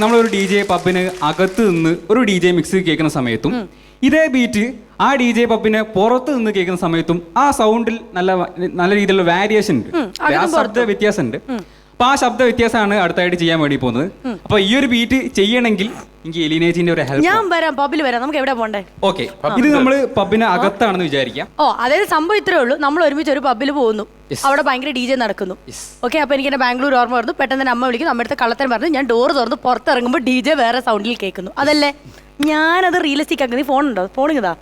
നമ്മളൊരു D J പബ്ബിന് അകത്ത് നിന്ന് ഒരു ഡി ജെ മിക്സ് കേൾക്കുന്ന സമയത്തും ഇതേ ബീറ്റ് ആ ഡി ജെ പബ്ബിന് പുറത്ത് നിന്ന് കേൾക്കുന്ന സമയത്തും ആ സൗണ്ടിൽ നല്ല രീതിയിലുള്ള വേരിയേഷൻ ഉണ്ട്, ആ ശബ്ദ വ്യത്യാസം ഉണ്ട്. അപ്പൊ ആ ശബ്ദ വ്യത്യാസമാണ് അടുത്തായിട്ട് ചെയ്യാൻ വേണ്ടി പോകുന്നത്. അപ്പൊ ഈ ഒരു ബീറ്റ് ചെയ്യണമെങ്കിൽ എനിക്ക് എലിനേജിന്റെ ഒരു ഹെൽപ്പ്. ഞാൻ വരാം, പബ്ബിൽ വരാം. നമുക്ക് എവിടെ പോണ്ടേ? ഓക്കെ, ഇത് നമ്മള് പബ്ബിന് അകത്താണെന്ന് വിചാരിക്കാം. ഓ, അതായത് സംഭവം ഇത്രേ ഉള്ളൂ. നമ്മൾ ഒരുമിച്ച് ഒരു പബ്ബിൽ പോകുന്നു, അവിടെ ഭയങ്കര ഡി ജെ നടക്കുന്നു. ഓക്കെ, അപ്പൊ എനിക്ക് എന്റെ ബാംഗ്ലൂർ ഓർമ്മ വരുന്നു. പെട്ടെന്ന് തന്നെ അമ്മ വിളിക്കുന്നു, അമ്മ അടുത്ത് കള്ളത്തരം പറഞ്ഞു. ഞാൻ ഡോർ തുറന്ന് പുറത്തിറങ്ങുമ്പോൾ ഡി ജെ വേറെ സൗണ്ടിൽ കേൾക്കുന്നു. അതല്ലേ ഞാനത് റിയലിസ്റ്റിക് ആക്കുന്നു. ഫോൺ ഉണ്ടോ? ഫോണിങ്ങതാ.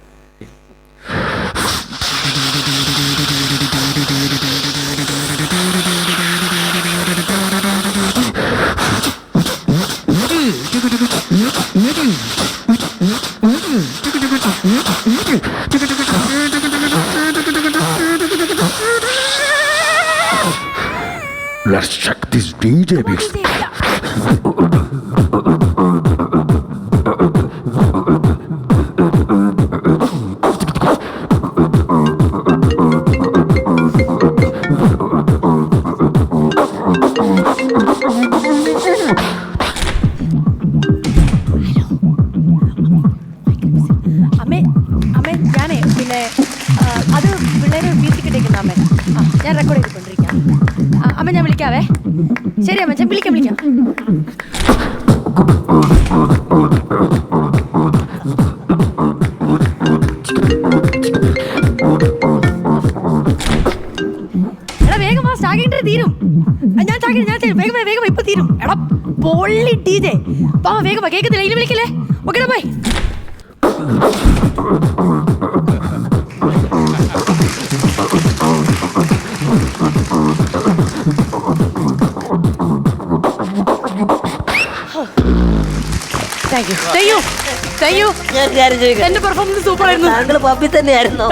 Let's check this DJ mix. അമ്മേ അമ്മേ ഞാനേ പിന്നെ അത് പിള്ളേരെ വീട്ടിൽ കിട്ടിയിരിക്കുന്ന അമ്മേ. ഞാൻ റെക്കോർഡ് ചെയ്തുകൊണ്ടിരിക്കാം. അമ്മ ഞാൻ വിളിക്കാവേ. ശരി അമ്മ, ഞാൻ വിളിക്കാം. എടാ വേഗം വാ, സ്റ്റാഗിന്റെ തീരും. ഞാൻ വേഗം ഇപ്പൊ തീരും. എടാ പൊള്ളി DJ. വാ വേഗം വാ, കേൾക്കുന്നില്ല, ഇനി വിളിക്കല്ലേ? ഓക്കെടാ ബൈ. Thank you. ഞാൻ കാര്യം ചോദിക്കാം, എന്റെ പെർഫോമൻസ് സൂപ്പർ ആയിരുന്നു. താങ്കൾ പബ്ബിൽ തന്നെയായിരുന്നു.